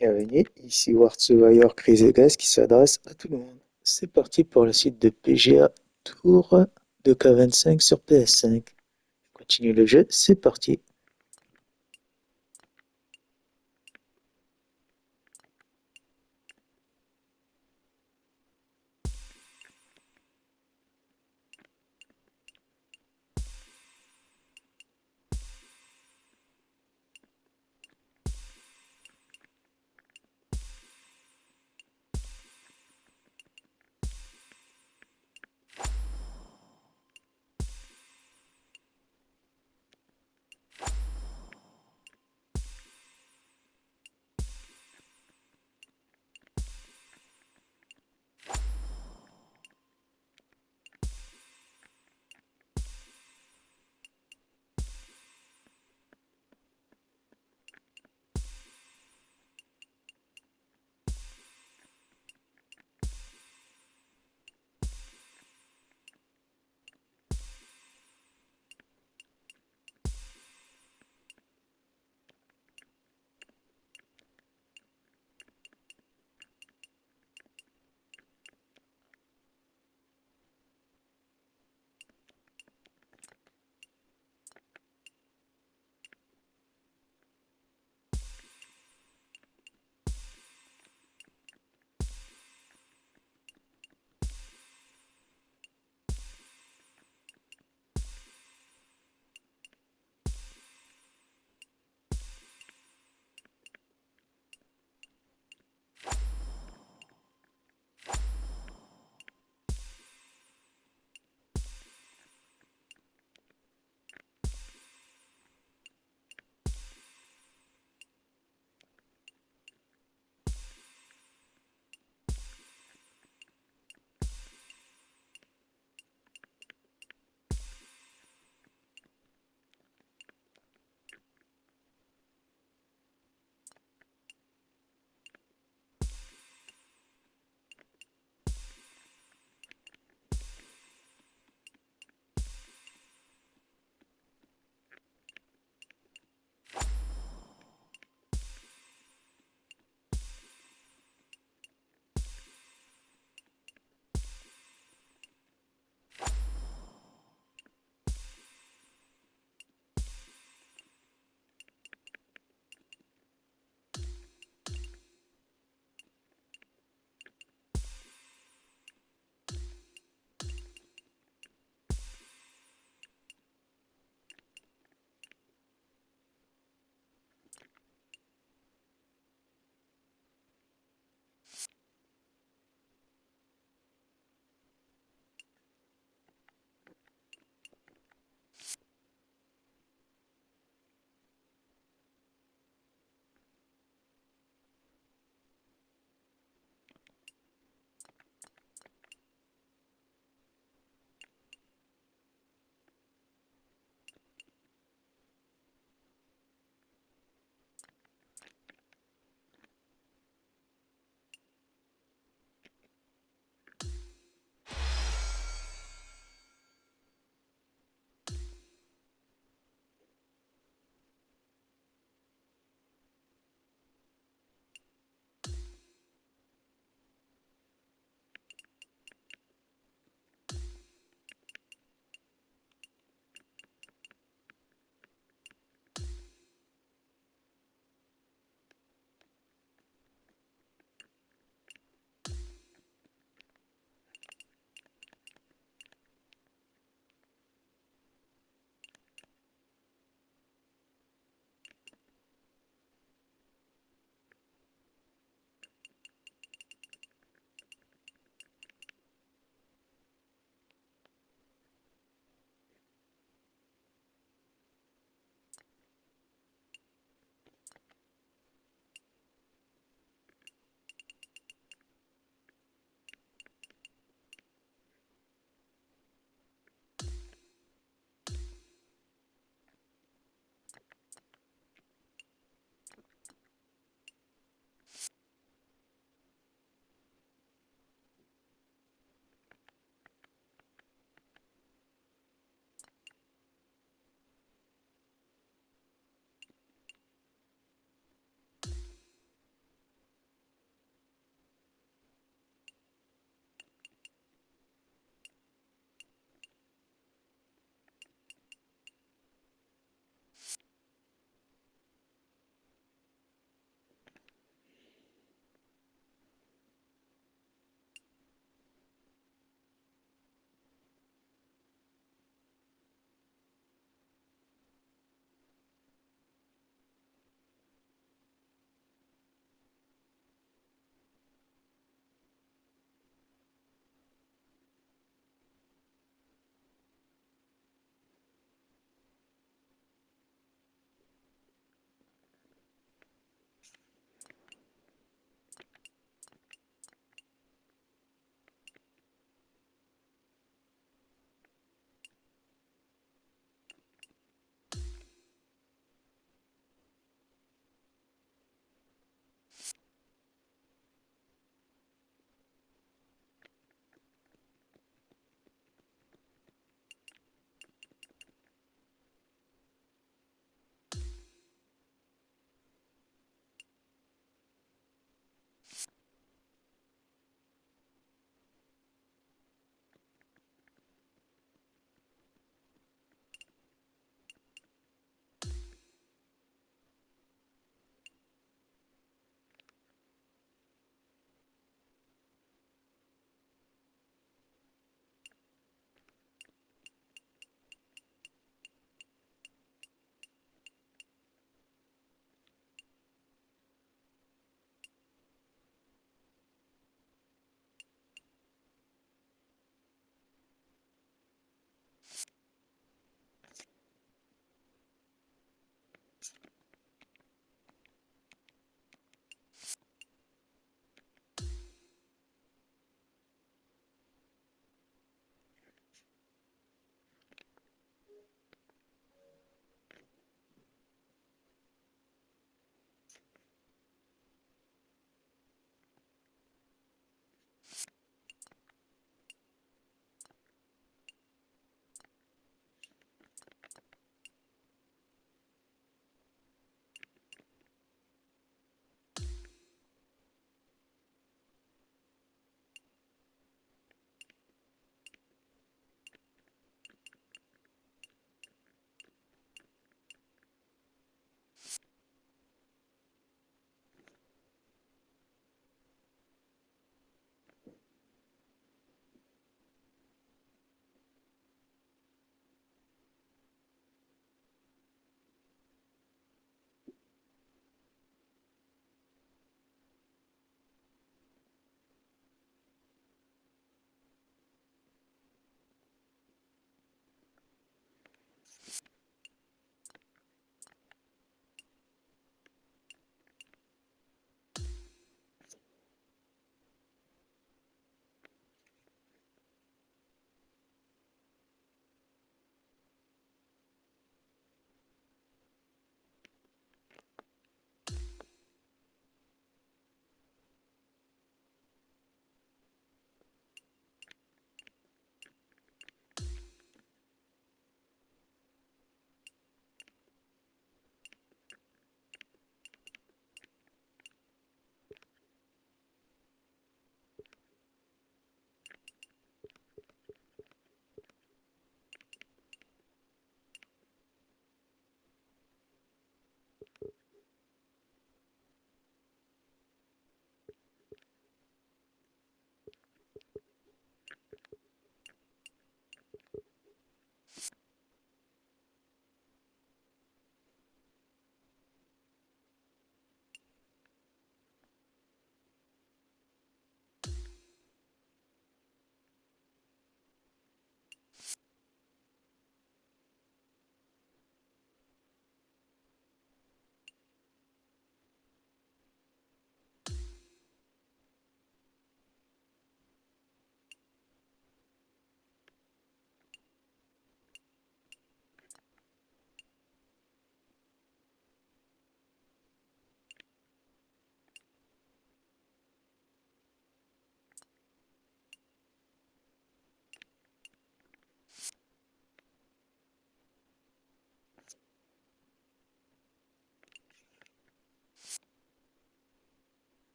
Bienvenue, ici World Surveyor Chris Vegas qui s'adresse à tout le monde. C'est parti pour le site de PGA Tour de K25 sur PS5. Continue le jeu, c'est parti.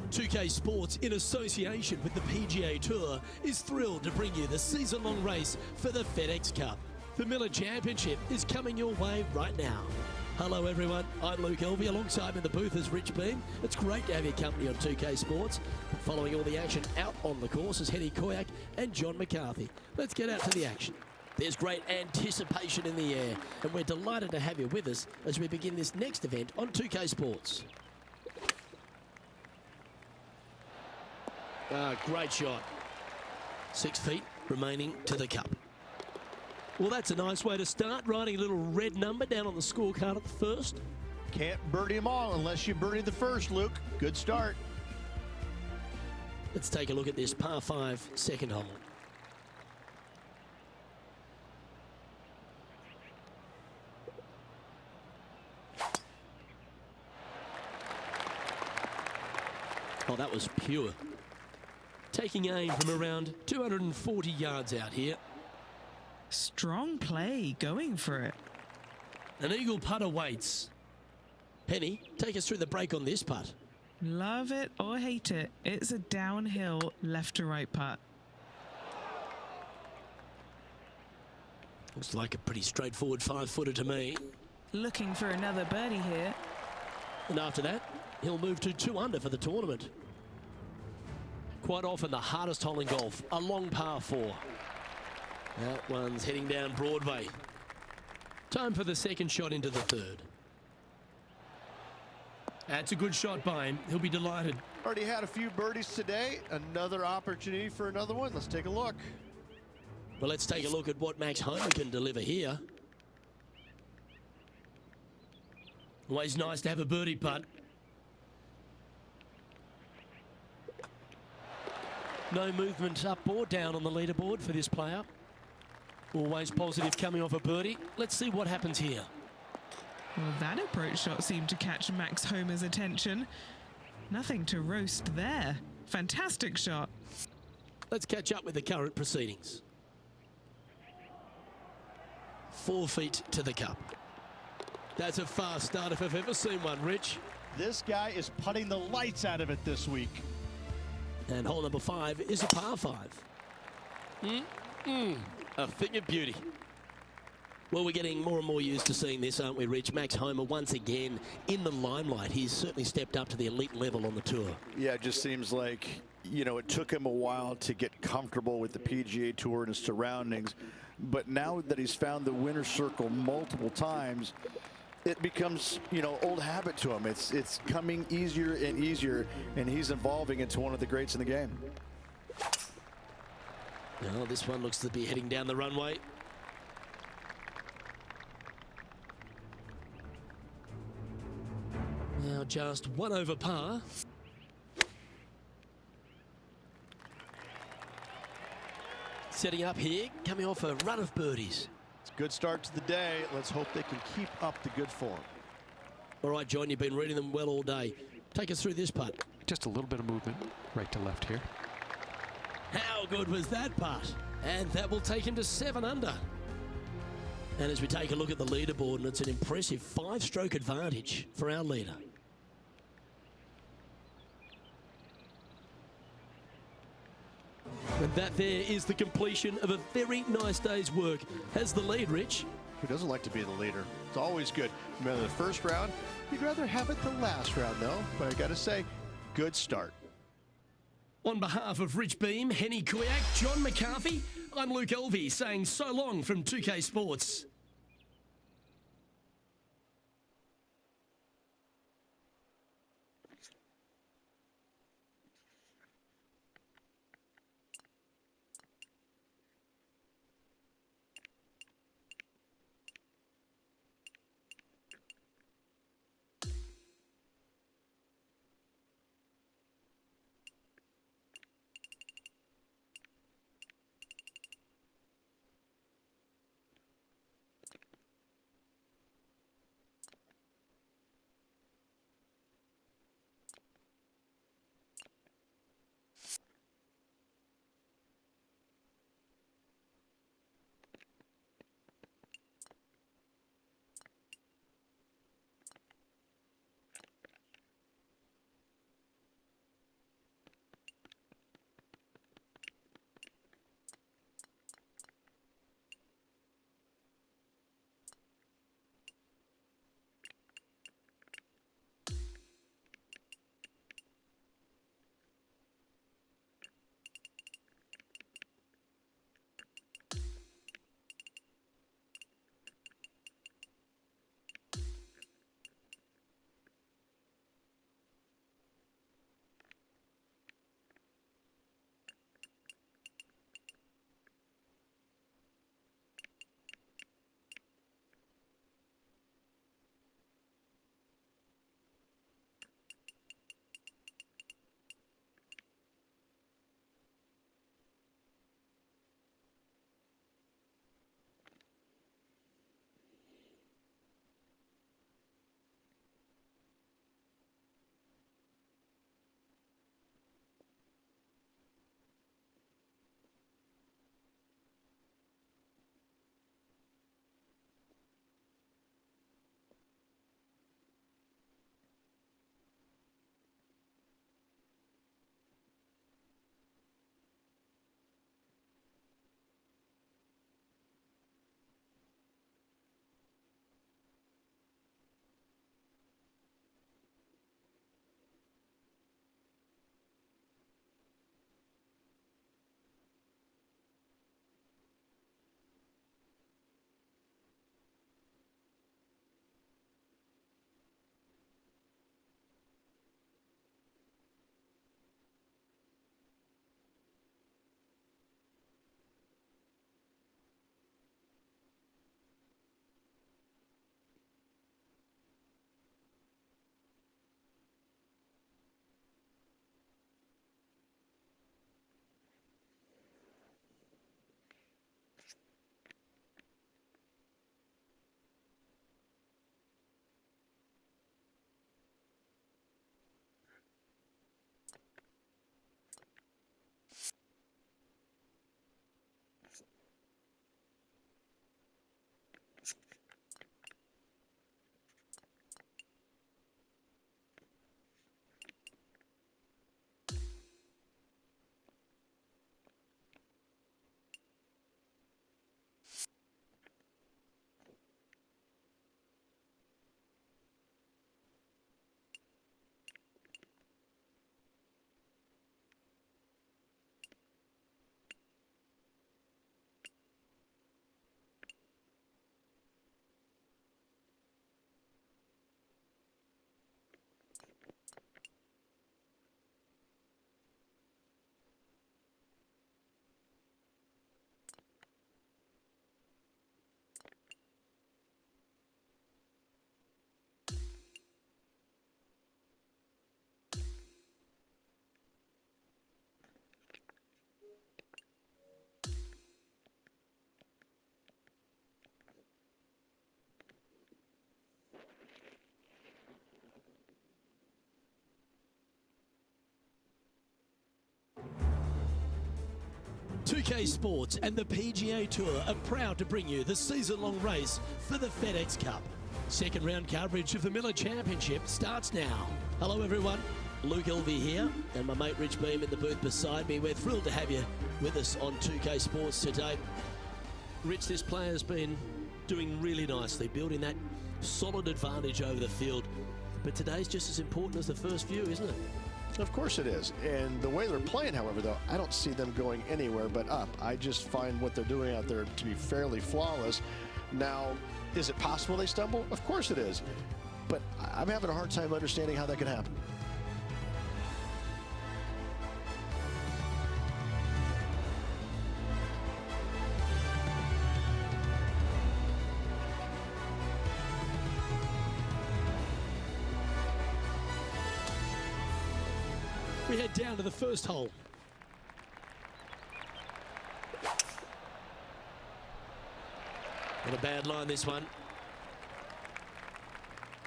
2K Sports, in association with the PGA Tour, is thrilled to bring you the season-long race for the FedEx Cup. The Miller Championship is coming your way right now. Hello everyone, I'm Luke Elvey. Alongside me in the booth is Rich Beam. It's great to have your company on 2K Sports. Following all the action out on the course is Henny Koyak and John McCarthy. Let's get out to the action. There's great anticipation in the air, and we're delighted to have you with us as we begin this next event on 2K Sports. Great shot. 6 feet remaining to the cup. Well, that's a nice way to start, writing a little red number down on the scorecard at the first. Can't birdie them all unless you birdie the first, Luke. Good start. Let's take a look at this par 5 second hole. Oh, that was pure. Taking aim from around 240 yards out here. Strong play, going for it. An eagle putt awaits. Penny, take us through the break on this putt. Love it or hate it, it's a downhill left to right putt. Looks like a pretty straightforward 5-footer to me. Looking for another birdie here. And after that, he'll move to 2 under for the tournament. Quite often the hardest hole in golf, a long par 4. That one's heading down Broadway. Time for the second shot into the third. That's a good shot by him. He'll be delighted. Already had a few birdies today. Another opportunity for another one. Let's take a look. Well, let's take a look at what Max Homa can deliver here. Always nice to have a birdie putt. No movement up or down on the leaderboard for this player. Always positive coming off a birdie. Let's see what happens here. Well, that approach shot seemed to catch Max Homa's attention. Nothing to roast there. Fantastic shot. Let's catch up with the current proceedings. 4 feet to the cup. That's a fast start if I've ever seen one, Rich. This guy is putting the lights out of it this week. And hole number 5 is a par 5. A thing of beauty. Well, we're getting more and more used to seeing this, aren't we, Rich? Max Homa once again in the limelight. He's certainly stepped up to the elite level on the tour. Yeah, it just seems like, you know, it took him a while to get comfortable with the PGA Tour and his surroundings. But now that he's found the winner's circle multiple times, it becomes, you know, old habit to him. It's coming easier and easier, and he's evolving into one of the greats in the game. Now, this one looks to be heading down the runway. Now just 1 over par. Setting up here, coming off a run of birdies. It's a good start to the day. Let's hope they can keep up the good form. All right, John, you've been reading them well all day. Take us through this putt. Just a little bit of movement right to left here. How good was that putt? And that will take him to 7 under. And as we take a look at the leaderboard, and it's an impressive 5-stroke advantage for our leader. And that there is the completion of a very nice day's work. Has the lead, Rich? Who doesn't like to be the leader? It's always good. Remember the first round? You'd rather have it the last round, though. But I got to say, good start. On behalf of Rich Beam, Henny Koyak, John McCarthy, I'm Luke Elvey saying so long from 2K Sports. 2K Sports and the PGA Tour are proud to bring you the season-long race for the FedEx Cup. Second round coverage of the Miller Championship starts now. Hello everyone, Luke Elvey here and my mate Rich Beam in the booth beside me. We're thrilled to have you with us on 2K Sports today. Rich, this player's been doing really nicely, building that solid advantage over the field. But today's just as important as the first few, isn't it? Of course it is. And the way they're playing, however, though, I don't see them going anywhere but up. I just find what they're doing out there to be fairly flawless. Now, is it possible they stumble? Of course it is. But I'm having a hard time understanding how that could happen. We head down to the first hole. Not a bad line, this one.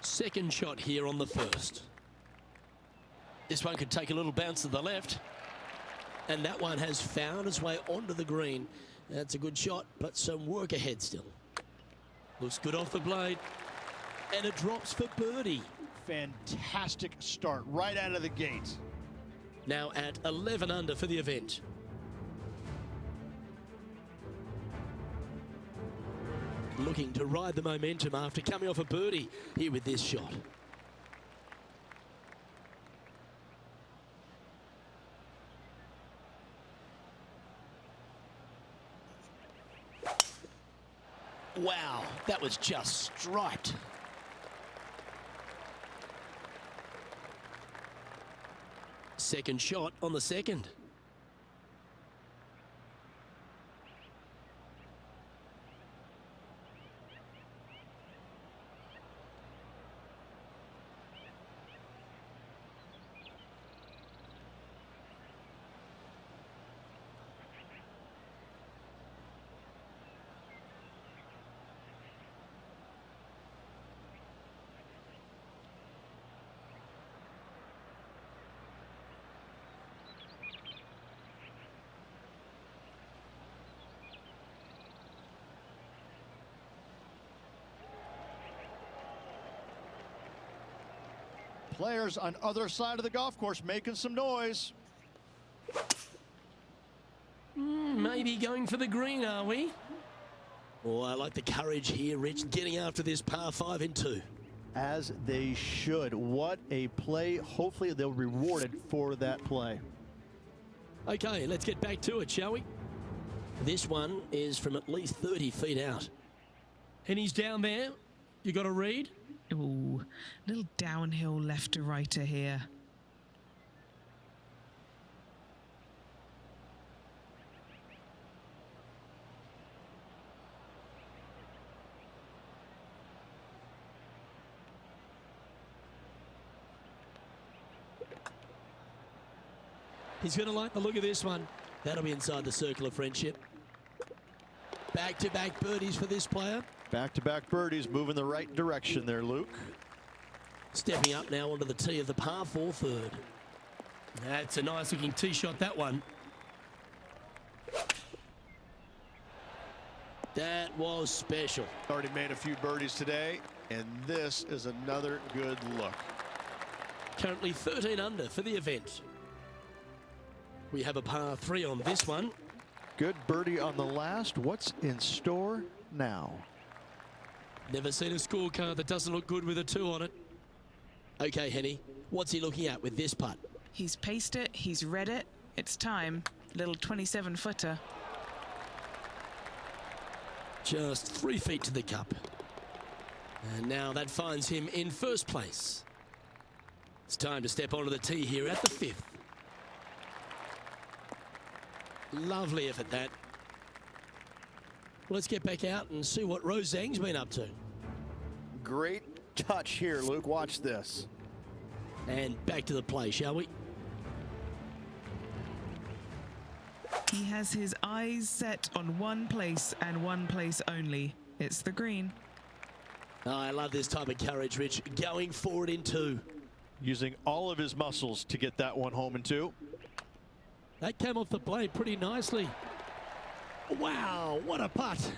Second shot here on the first. This one could take a little bounce to the left. And that one has found its way onto the green. That's a good shot, but some work ahead still. Looks good off the blade. And it drops for birdie. Fantastic start right out of the gate. Now at 11 under for the event. Looking to ride the momentum after coming off a birdie here with this shot. Wow, that was just striped. Second shot on the second. Players on other side of the golf course making some noise. Maybe going for the green, are we? Oh, I like the courage here, Rich, getting after this par 5 in 2. As they should. What a play. Hopefully they'll be rewarded for that play. Okay, let's get back to it, shall we? This one is from at least 30 feet out. And he's down there. You got a read? Ooh, little downhill left to righter here. He's going to like the look of this one. That'll be inside the circle of friendship. Back-to-back birdies for this player. Back-to-back birdies, moving the right direction there, Luke. Stepping up now onto the tee of the par 4 third. That's a nice looking tee shot, that one. That was special. Already made a few birdies today, and this is another good look. Currently 13 under for the event. We have a par 3 on this one. Good birdie on the last. What's in store now? Never seen a scorecard that doesn't look good with a 2 on it. Okay, Henny, what's he looking at with this putt? He's paced it, he's read it. It's time. Little 27-footer. Just 3 feet to the cup. And now that finds him in first place. It's time to step onto the tee here at the 5th. Lovely effort, that. Let's get back out and see what Rose Zhang's been up to. Great touch here, Luke. Watch this. And back to the play, shall we? He has his eyes set on one place and one place only. It's the green. Oh, I love this type of courage, Rich. Going forward in 2. Using all of his muscles to get that one home in 2. That came off the blade pretty nicely. Wow, what a putt.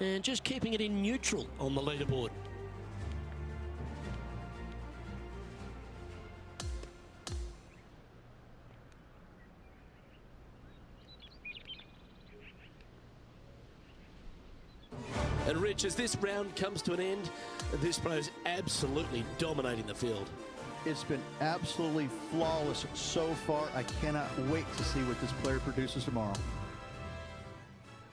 And just keeping it in neutral on the leaderboard. And Rich, as this round comes to an end, this player's absolutely dominating the field. It's been absolutely flawless so far. I cannot wait to see what this player produces tomorrow.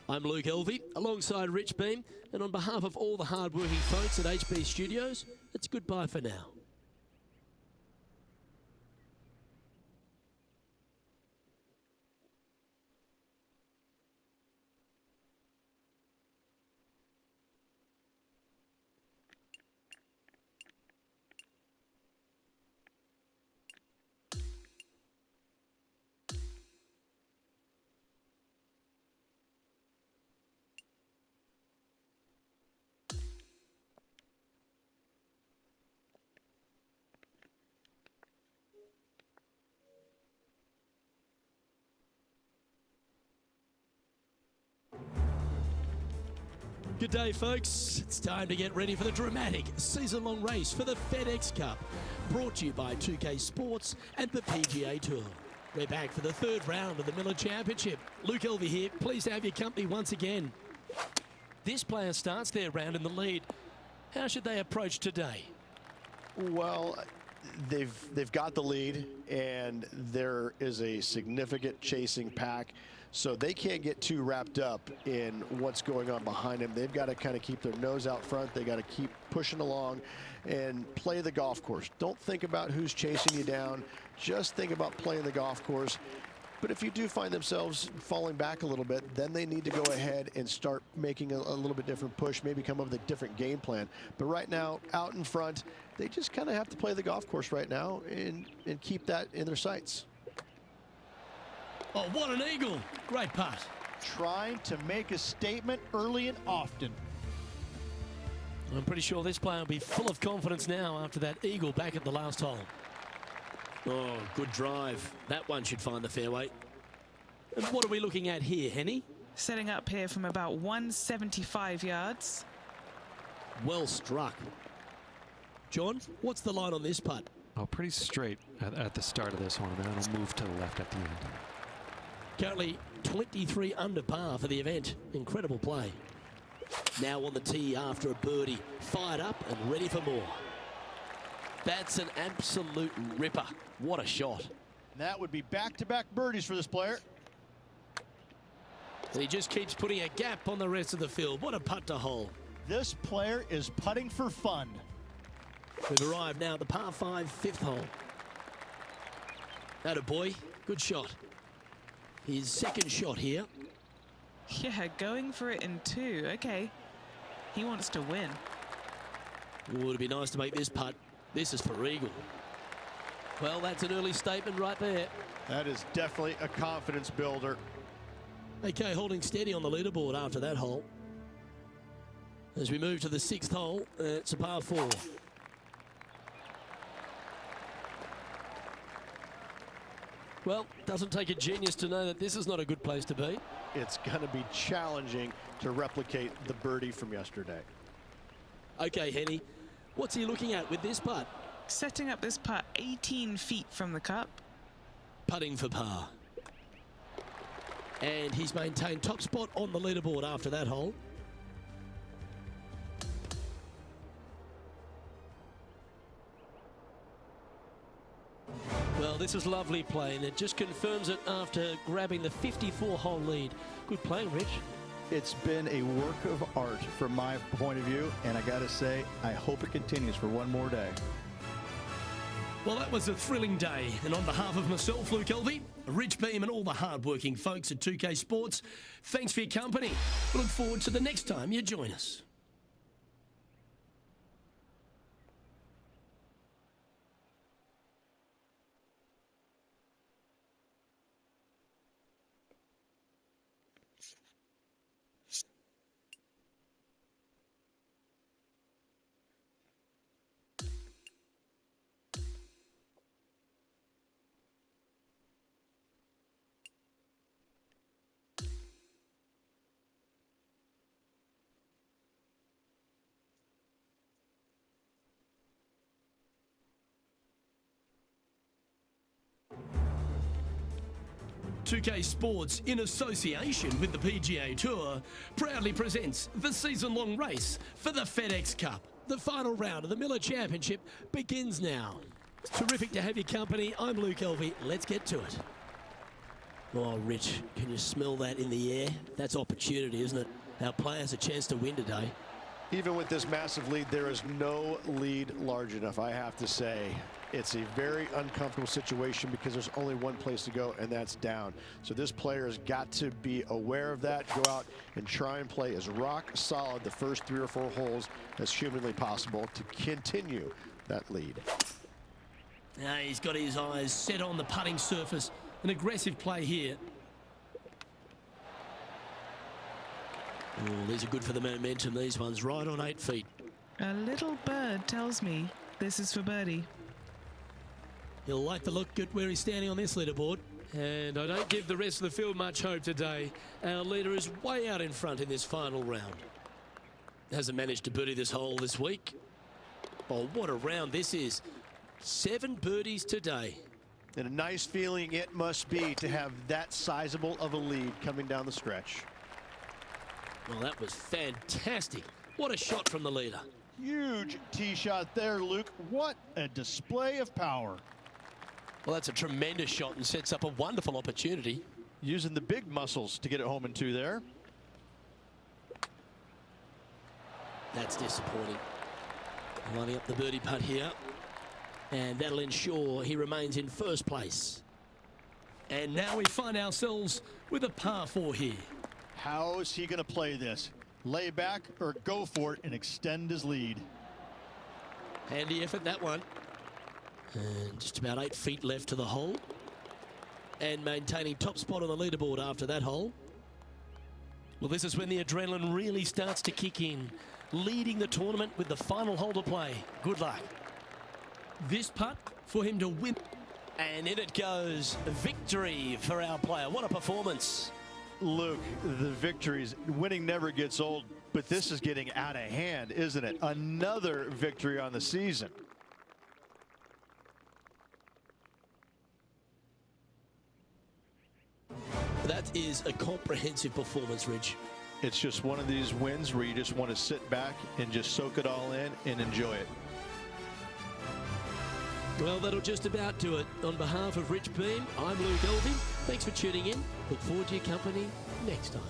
I'm Luke Elvey, alongside Rich Beam, and on behalf of all the hard-working folks at HB Studios, it's goodbye for now. Good day, folks. It's time to get ready for the dramatic season-long race for the FedEx Cup, brought to you by 2K Sports and the PGA Tour. We're back for the third round of the Miller Championship. Luke Elvey here, pleased to have your company once again. This player starts their round in the lead. How should they approach today? Well, they've got the lead, and there is a significant chasing pack, so they can't get too wrapped up in what's going on behind them. They've got to kind of keep their nose out front. They got to keep pushing along and play the golf course. Don't think about who's chasing you down. Just think about playing the golf course. But if you do find themselves falling back a little bit, then they need to go ahead and start making a little bit different push, maybe come up with a different game plan. But right now, out in front, they just kind of have to play the golf course right now and keep that in their sights. Oh, what an eagle. Great putt. Trying to make a statement early and often. I'm pretty sure this player will be full of confidence now after that eagle back at the last hole. Oh, good drive. That one should find the fairway. And what are we looking at here, Henny? Setting up here from about 175 yards. Well struck. John, what's the line on this putt? Oh, pretty straight at the start of this one, and then it'll move to the left at the end. Currently 23 under par for the event. Incredible play. Now on the tee after a birdie. Fired up and ready for more. That's an absolute ripper. What a shot. And that would be back-to-back birdies for this player. And he just keeps putting a gap on the rest of the field. What a putt to hole. This player is putting for fun. We've arrived now at the par 5 fifth hole. Atta boy, good shot. His second shot here. Yeah, going for it in two. Okay. He wants to win. Oh, it'd be nice to make this putt. This is for eagle. Well, that's an early statement right there. That is definitely a confidence builder. Okay, holding steady on the leaderboard after that hole. As we move to the sixth hole, it's a par 4. Well, doesn't take a genius to know that this is not a good place to be. It's going to be challenging to replicate the birdie from yesterday. Okay, Henny, what's he looking at with this putt? Setting up this putt 18 feet from the cup. Putting for par. And he's maintained top spot on the leaderboard after that hole. Well, this is lovely play, and it just confirms it after grabbing the 54-hole lead. Good play, Rich. It's been a work of art from my point of view, and I got to say, I hope it continues for one more day. Well, that was a thrilling day, and on behalf of myself, Luke Elvey, Rich Beam, and all the hard-working folks at 2K Sports, thanks for your company. We look forward to the next time you join us. 2K Sports, in association with the PGA Tour, proudly presents the season-long race for the FedEx Cup. The final round of the Miller Championship begins now. It's terrific to have your company. I'm Luke Elvey. Let's get to it. Oh, Rich, can you smell that in the air? That's opportunity, isn't it? Our player has a chance to win today. Even with this massive lead, there is no lead large enough, I have to say. It's a very uncomfortable situation because there's only one place to go, and that's down. So this player has got to be aware of that, go out and try and play as rock solid the first 3 or 4 holes as humanly possible to continue that lead. Now he's got his eyes set on the putting surface. An aggressive play here. Oh, these are good for the momentum, these ones, right on 8 feet. A little bird tells me this is for birdie. He'll like the look at where he's standing on this leaderboard. And I don't give the rest of the field much hope today. Our leader is way out in front in this final round. Hasn't managed to birdie this hole this week. Oh, what a round this is. 7 birdies today. And a nice feeling it must be to have that sizable of a lead coming down the stretch. Well, that was fantastic. What a shot from the leader. Huge tee shot there, Luke. What a display of power. Well, that's a tremendous shot and sets up a wonderful opportunity. Using the big muscles to get it home in 2 there. That's disappointing. Lining up the birdie putt here. And that'll ensure he remains in first place. And now we find ourselves with a par 4 here. How is he going to play this? Lay back or go for it and extend his lead? Handy effort, that one. And just about 8 feet left to the hole. And maintaining top spot on the leaderboard after that hole. Well, this is when the adrenaline really starts to kick in. Leading the tournament with the final hole to play. Good luck. This putt for him to win. And in it goes. Victory for our player. What a performance. Luke, the victories, winning never gets old, but this is getting out of hand, isn't it? Another victory on the season. That is a comprehensive performance, Rich. It's just one of these wins where you just want to sit back and just soak it all in and enjoy it. Well, that'll just about do it. On behalf of Rich Beam, I'm Luke Elvey. Thanks for tuning in. Look forward to your company next time.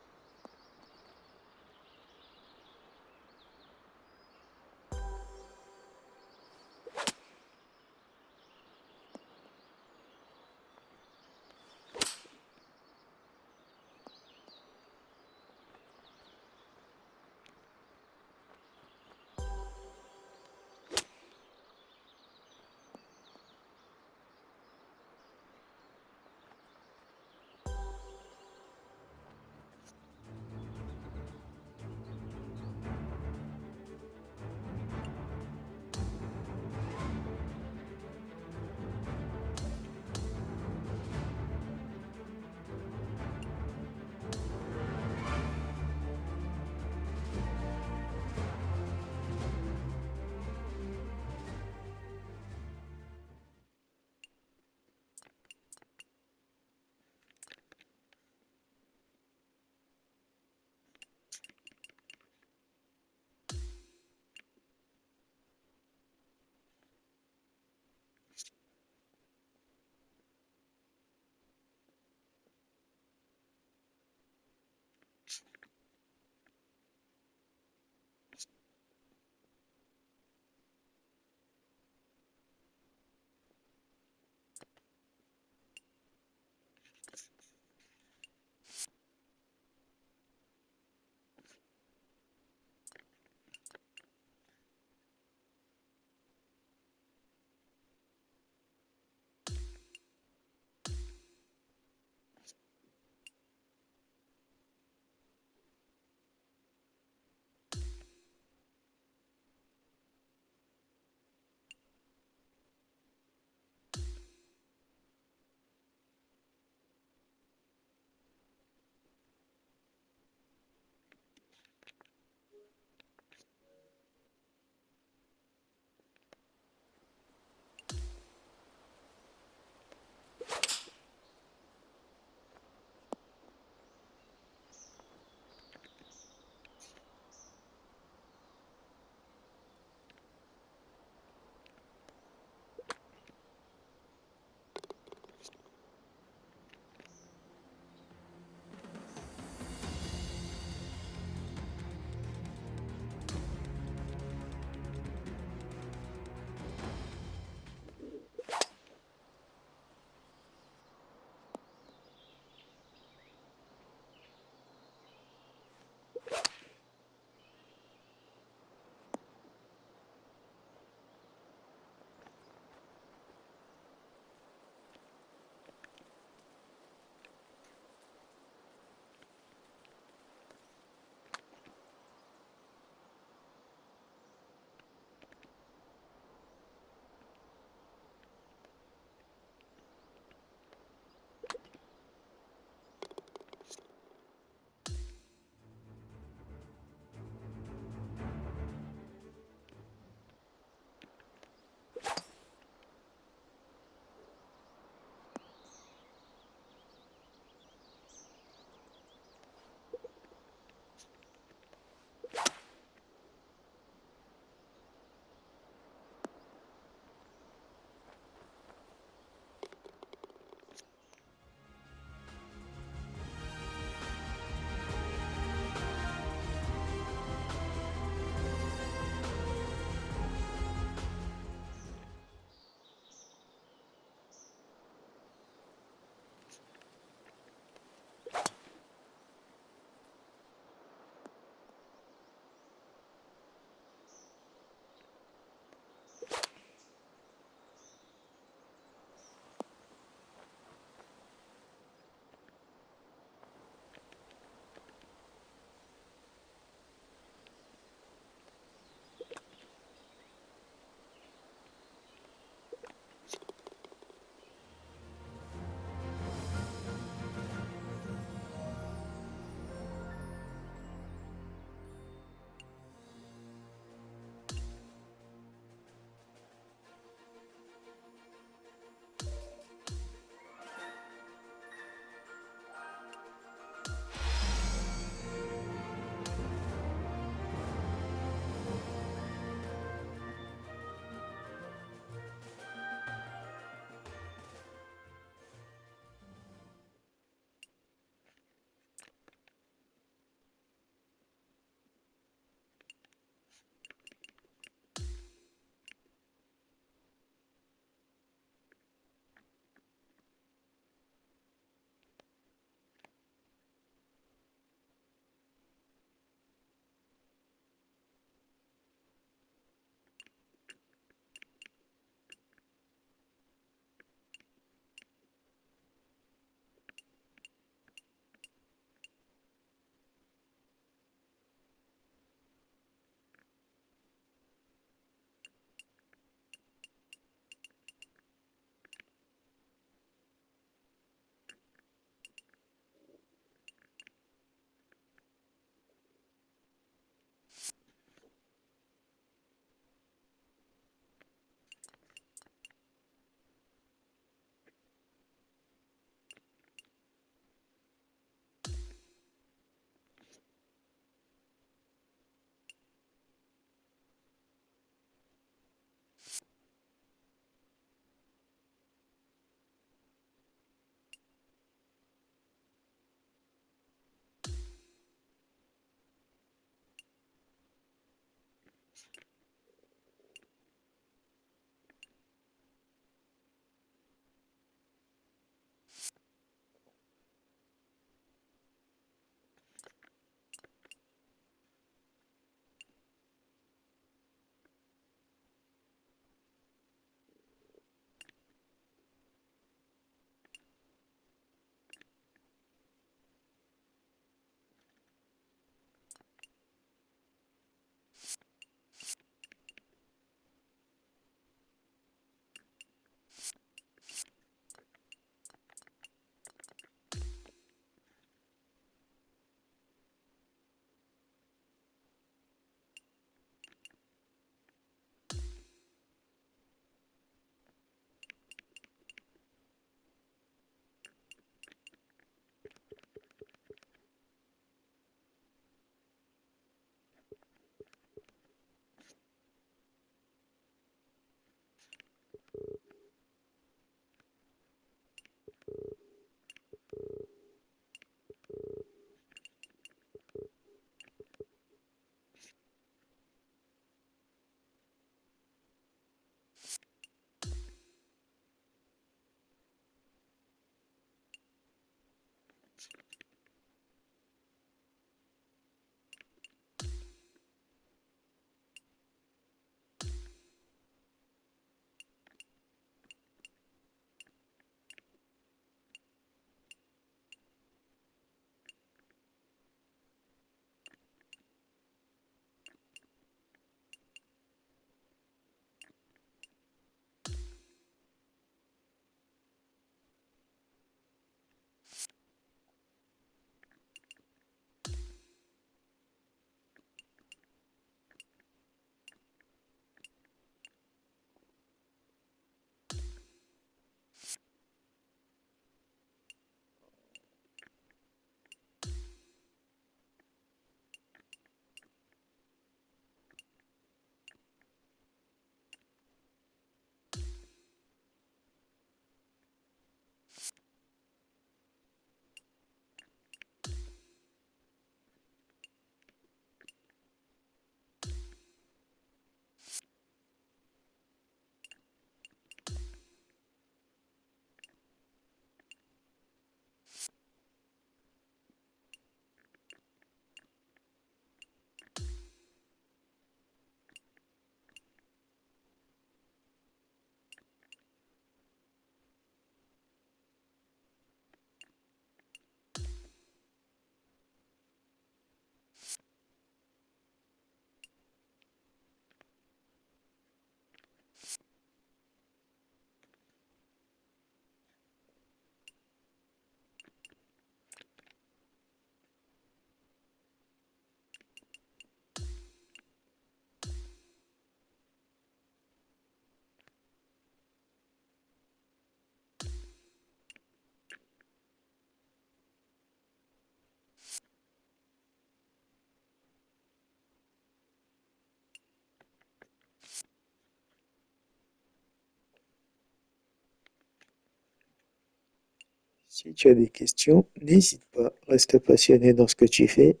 Si tu as des questions, n'hésite pas, reste passionné dans ce que tu fais.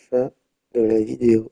Fin de la vidéo.